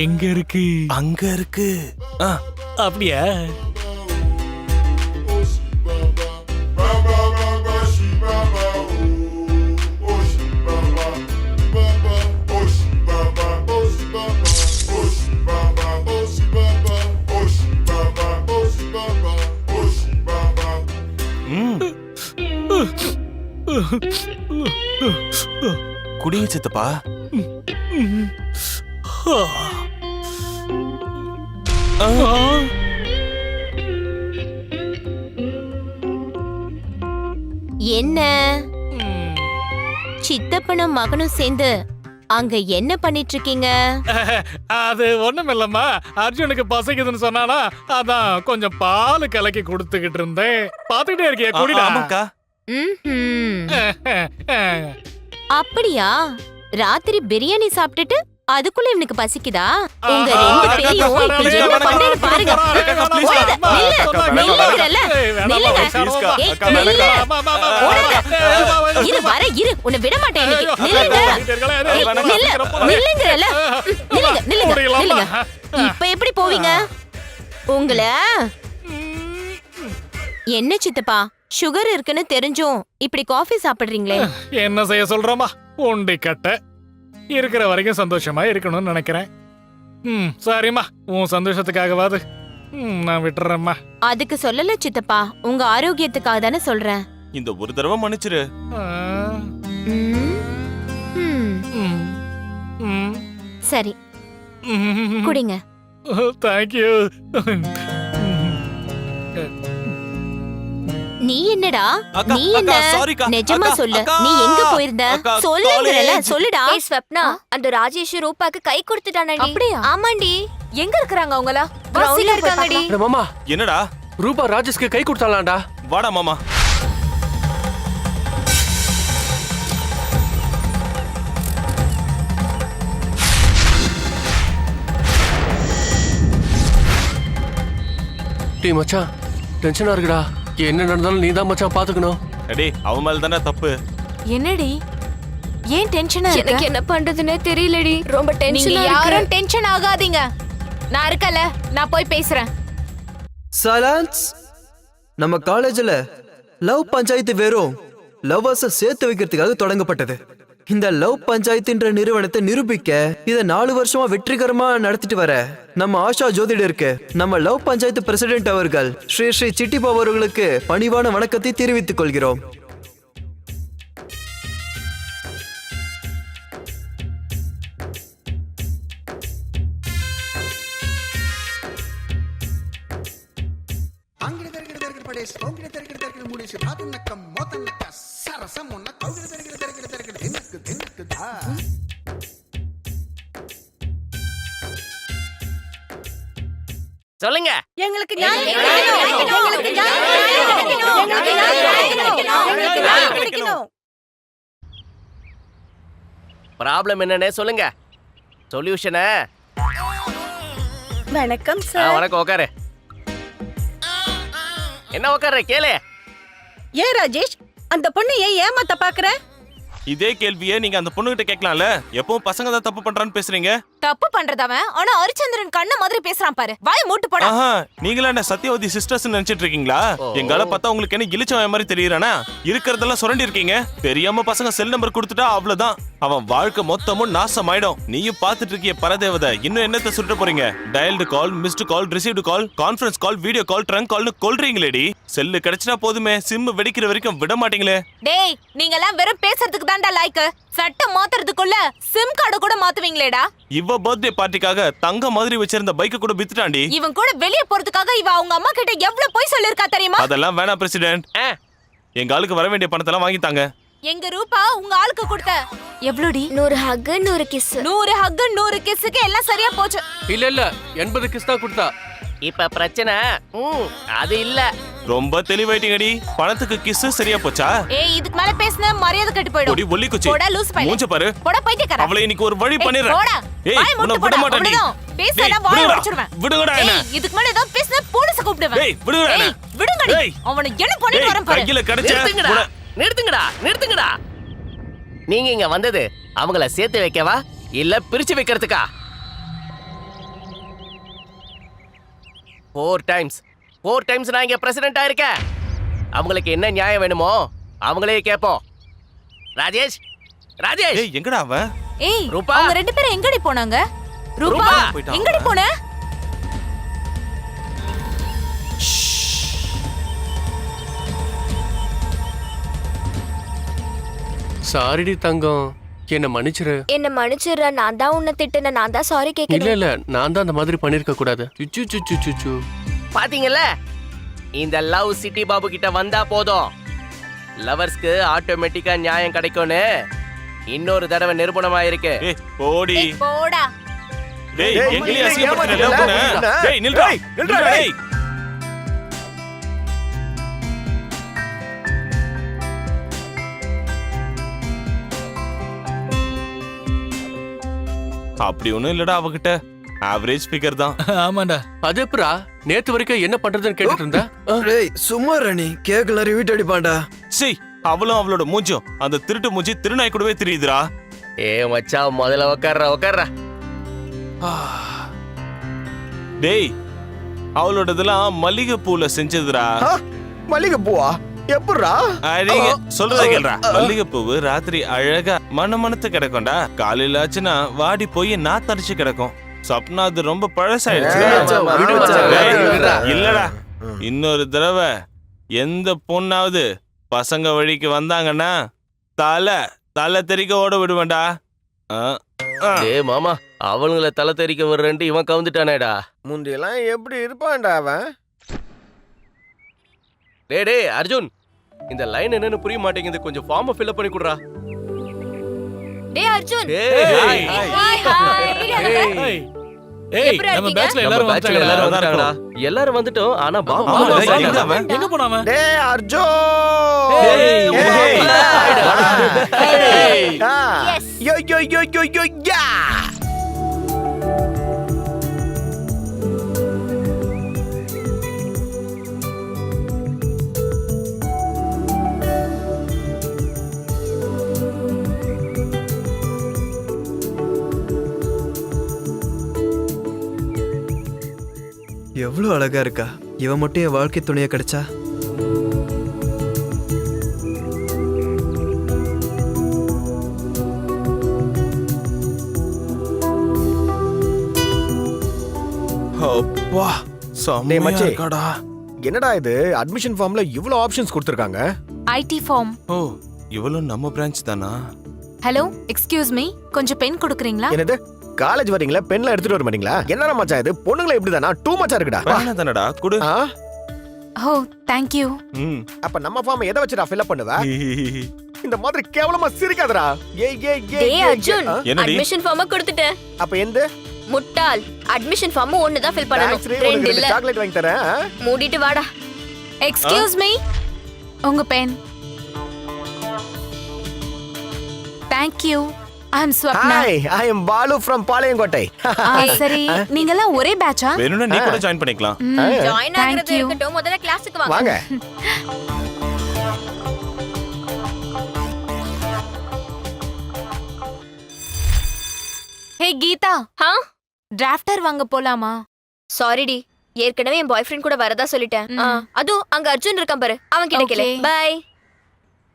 எங்க இருக்கு? அங்க இருக்கு. அப்படியா? குடிங்க சித்தப்பா. என்ன சித்தப்பனும் மகனும் சேர்ந்து அங்க என்ன பண்ணிட்டு இருக்கீங்க? அது ஒண்ணுமில்லம்மா, அர்ஜுனுக்கு பசிக்குதுன்னு சொன்னானா, அதான் கொஞ்சம் பால் கலக்கி கொடுத்துக்கிட்டு இருந்தேன். பாத்துக்கிட்டே இருக்கியா? குடிடா. ஆமாக்கா. அப்படியா? ராத்திரி பிரியாணி சாப்பிட்டுட்டு அதுக்குள்ள இவனுக்கு பசிக்குதா? உங்க ரெண்டு பேரையும் இப்ப என்ன பண்றேன்னு பாருங்க. இரு வர இரு, உன்னை விட மாட்டேன் இன்னைக்கு. இப்ப எப்படி போவீங்க? உங்களை என்ன சித்தப்பா, சுகர் இருக்குன்னு தெரிஞ்சும் இப்படி காஃபி சாப்பிடுறீங்களே? என்ன செய்ய சொல்றமா, உண்டி கட்ட இருக்கிற வரைக்கும் சந்தோஷமா இருக்கணும்னு நினைக்கிறேன். சரிம்மா, உன் சந்தோஷத்துக்காகவாது நான் விட்டுறேம்மா. அதுக்கு சொல்லல சித்தப்பா, உங்க ஆரோக்கியத்துக்காக தானே சொல்றேன். இந்த ஒரு தடவை மன்னிச்சிரு. சரி குடிங்க. தேங்க்யூ. நீ என்னடா, நீ என்ன நிஜமா சொல்லு, நீ எங்க போயிருந்த? சொல்லுங்கறல, சொல்லுடா. ஏய் ஸ்வப்னா, அந்த ராஜேஷ் ரூபாக்கு கை கொடுத்துட்டானடி. அப்படியா? ஆமாண்டி. எங்க இருக்கறாங்க அவங்களா? கிரவுண்ட்ல இருக்காங்கடி. மாமா, என்னடா? ரூபா ராஜேஷ்க்கு கை கொடுத்தாளாம்டா. வாடா மாமா. டேய் மச்சான், டென்ஷனா இருக்குடா. என்ன நடந்தாலும் நீ தான் மச்சான் பாத்துக்கணும். அடே, அவன் மேல தானே தப்பு. என்னடி, ஏன் டென்ஷனா இருக்க? எனக்கு என்ன பண்றதுனே தெரியலடி, ரொம்ப டென்ஷனா இருக்கு. யாரும் டென்ஷன் ஆகாதீங்க, நான் இருக்கல, நான் போய் பேசுறேன். சைலன்ஸ். நம்ம காலேஜ்ல லவ் பஞ்சாயத்து வெறும் லவ்வர்ஸ சேர்த்து வைக்கிறதுக்காக தொடங்கப்பட்டது. இந்த லவ் பஞ்சாயத்துன்ற நிறுவனத்தை நிரூபிக்க இத 4 வருஷமா வெற்றிகரமா நடத்திட்டு வர நம்ம ஆஷா ஜோதிடருக்கு நம்ம லவ் பஞ்சாயத்து பிரசிடென்ட் அவர்கள் ஸ்ரீ ஸ்ரீ சிட்டிபா அவர்களுக்கு பணிவான வணக்கத்தை தெரிவித்துக் கொள்கிறோம். சொல்லுங்க. எங்களுக்கு ப்ராப்ளம் என்னன்னே சொல்லுங்க. சொல்யூஷன. வணக்கம் சார். வணக்கம், உட்காரு. என்ன உட்காரு, கேளு. ஏன் ராஜேஷ், அந்த பொண்ணு ஏன் ஏமாத்த பாக்குற? இதே கேள்வியை நீங்க அந்த பொண்ணுகிட்ட கேட்கலாம்ல. எப்பவும் பசங்க தான் தப்பு பண்றான்னு பேசுறீங்க. தப்பு பண்றதவன், ஆனா ஹரிச்சந்திரன் கண்ண மாதிரி பேசுறான் பாரு. வாய் மூட்டு போடா. நீங்களா என்ன சத்யவதி சிஸ்டர்ஸ் நினைச்சிட்டு இருக்கீங்களா? எங்கால பார்த்தா உங்களுக்கு என்ன இழிச்சவன் மாதிரி தெரியறானா? இருக்கிறதெல்லாம் சுரண்டி இருக்கீங்க. தெரியாம பசங்க செல் நம்பர் கொடுத்துட்டா அவ்வளவுதான், அவன் வாழ்க்கை மொத்தமும் நாசமாயிடும். நீயும் பாத்துட்டு இருக்கிய பரதேவதை, இன்னும் என்னத்த சுட்ட போறீங்க? Dialled call, missed call, received call, conference call, video call, trunk கால்னு கொல்றீங்களேடி. செல்லு கிடைச்சினா போதுமே, சிம் வெடிக்கிற வரைக்கும் விட மாட்டீங்களே. டேய், நீங்க எல்லாம் வெறும் பேசுறதுக்கு தான்டா லாய்க்கு. சட்டம் மாத்துறதுக்குள்ள சிம் கார்டு கூட மாத்துவீங்களேடா. இவ பர்த்டே பார்ட்டிக்காக தங்க மாதிரி வச்சிருந்த பைக்க கூட வித்துட்டாண்டி. இவன் கூட வெளிய போறதுக்காக இவ அவங்க அம்மா கிட்ட எவ்வளவு போய் சொல்லிருக்கா தெரியுமா? அதெல்லாம் வேணாம் பிரசிடென்ட். எங்க ஆளுக்கு வர வேண்டிய பணத்தெல்லாம் வாங்கிட்டாங்க. எங்க ரூபா உங்க ஆளுக்கு கொடுத்த எவ்வளோடி? 100 ஹக் 100 கிஸ். 100 ஹக் 100 கிஸ்க்கு எல்லாம் சரியா போச்சு. இல்ல 80 கிஸ் தான் கொடுத்தா. இப்ப பிரச்சனை அது இல்ல. ரொம்ப தெளிவாயிட்டீங்கடி. பணத்துக்கு கிஸ் சரியா போச்சா? ஏய், இதுக்கு மேல பேசினா மரியாதை கெட்டு போய்டும். ஒடி ஒல்லி குச்சி. போடா லூஸ் பையன். மூஞ்ச பாரு. போடா பைத்தியக்காரா. அவளை இன்னைக்கு ஒரு வழி பண்ணிறேன். போடா. ஏய், உன்னை விட மாட்டேன்டி. பேசனா வாய் உடைச்சிடுவேன். விடுங்கடா என்ன. ஏய், இதுக்கு மேல ஏதோ பேசினா போலீஸ் கூப்பிடுவேன். ஏய், விடுங்கடா என்ன. விடுங்கடி. அவனை என்ன பண்ணிட்டு வரேன் பாரு. கையில கடிச்ச. நிறுத்துங்கடா. நீங்க இங்க வந்தது அவங்கள சேர்த்து வைக்கவா இல்ல பிரிச்சு வைக்கிறதுக்கா? 4 டைம்ஸ் நான் இங்க பிரசிடென்ட் ஆயிருக்கேன். அவங்களுக்கு என்ன நியாயம் வேணுமோ அவங்களே கேட்போம். ராஜேஷ், ராஜேஷ், ஏய் எங்கடா அவன்? ஏய் ரூபா. அவங்க 2 பேரும் எங்கடி போனாங்க? ரூபா ரூபா. போயிட்டான். எங்கடி போன? சாரிடி தங்கம், என்ன மன்னிச்சிரு. என்ன மன்னிச்சிடுற, நான் தான் உன்னை திட்டுன, நான் தான் சாரி இல்ல கேட்கணும். இல்ல, நான் தான் அந்த மாதிரி பண்ணிருக்க கூடாது. சுச்சு சுச்சு சுச்சு. பாத்தீங்கல்ல, இந்த லவ் சிட்டி பாபு கிட்ட வந்தா போதும், லவர்ஸ்க்கு ஆட்டோமேட்டிக்கா நியாயம் கிடைக்கும்னு இன்னொரு தடவை நிரூபணமாயிருக்கு. ஏய் போடி. போடா. டேய் எங்களையும் அசிங்கப்படுத்துற லவ் பண்ண. டேய் நில்றா. நில்றா டேய். அப்படி ஒண்ணும் இல்லடா அவகிட்ட. ஆவரேஜ் ஃபிகர் தான். ஆமாண்டா. அது எப்படா நேத்து வரைக்கும் என்ன பண்றதுன்னு கேட்டுட்டு இருந்த? டேய் சும்மா ராணி, கேக்கல ரிவீட் அடிப்பான்டா. சீ, அவளும் அவளோட மூஞ்சும் அந்த திருட்டு மூஞ்சி திருநாய் கூடவே தெரியுதுடா. ஏ மச்சான், முதல்ல உக்கார்றா. டேய் அவளோடதெல்லாம் மல்லிகை பூல செஞ்சதுடா. மல்லிகை பூவா? எப்படிரா? அடிங்க சொல்றத கேளுடா. மல்லிகை பூவு ராத்திரி அழகா மணமணத்து கிடக்கும்டா. காலையில ஆச்சுன்னா வாடி போய் நாத்தடிச்சு கிடக்கும். சப்னா அது ரொம்ப பழசாயிடுச்சு. இல்லடா, இன்னொரு தடவை எந்த பொண்ணாவது பசங்க வழிக்கு வந்தாங்கன்னா தலை தெறிக்க ஓட விடுவேன்டா. டே மாமா, அவனுங்கள தலை தெறிக்க வர்றேன்ட்டு இவன் கவுந்துட்டானேடா. முந்தியெல்லாம் எப்படி இருப்பான்டா அவன்? டேய் அர்ஜுன், இந்த லைன் என்னன்னு புரிய மாட்டேங்குது, கொஞ்சம் ஃபார்ம் ஃபில் அப் பண்ணி குடுறா. டேய் அர்ஜுன். டேய் ஏய், ஏய், எப்படிடா நம்ம இருக்கீங்க? பேட்ச்ல நம்ம எல்லாரும் பேட்ச்ல எல்லாரும் வந்துட்டாங்கடா. எல்லாரும் வந்துட்டோம், ஆனா பாபு ஆமா, மட்டும் சாரி. எங்க அவன்? எங்க போனாம? டேய் அர்ஜுன்! ஏய், ஏய், ஏய். ஆ. Yes. யோ யோ யோ யோ யோ யா! எவ்வளவு அழகா இருக்கா. இவன் மட்டும் என் வாழ்க்கை துணையா கிடைச்சா. அப்பா டேய் செம்மையா மச்சி. இருக்காடா. என்னடா இது, அட்மிஷன் ஃபார்ம்ல இவ்ளோ ஆப்ஷன்ஸ் கொடுத்திருக்காங்க. ID form. ஓ இவளும் நம்ம பிரான்ச் தானா? ஹலோ, எக்ஸ்கியூஸ் மீ, கொஞ்சம் பென் கொடுக்குறீங்களா? என்னது, காலேஜ் வரீங்களா, பென்ல எடுத்துட்டு வர மாட்டீங்களா? என்னடா மச்சான் இது, பொண்ணுங்கள இப்படிதானா? டூ மச்சா இருக்குடா. வேணா தானடா குடு. ஆ? ஓ, தேங்க் யூ. ம். அப்ப நம்ம ஃபார்ம் எதை வச்சுடா ஃபில் பண்ணுவ? இந்த மாதிரி கேவலமா சிரிக்காதடா. ஏய் ஏய் ஏய் டேய் அர்ஜுன், என்னடி? அட்மிஷன் ஃபார்ம் கொடுத்துட்டேன். அப்ப எந்த முட்டாள், அட்மிஷன் ஃபார்ம் ஒன்னு தான் ஃபில் பண்ணணும், ரெண்டு இல்ல. சாக்லேட் வாங்கி தரேன். ஆ? மூடிட்டு வாடா. எக்ஸ்கியூஸ் மீ, உங்க pen. Thank you. I am Swapna. Hi, I am Balu from Palayamkottai. சரி, நீங்க எல்லாம் ஒரே பேட்சா? வேணும்னா நீ கூட ஜாயின் பண்ணிக்கலாம். ஜாயின் Thank ஆகிறது you. இருக்கட்டும், முதல்ல கிளாஸுக்கு வாங்க. வாங்க. ஹே கீதா, ஹா? டிராஃப்டர் வாங்க போலாமா? சாரி டி, ஏற்கனவே என் பாய் ஃப்ரெண்ட் கூட வரதா சொல்லிட்டேன். அதோ அங்க அர்ஜுன் இருக்கான் பாரு, அவன் கிட்ட கேளு. Okay. பை.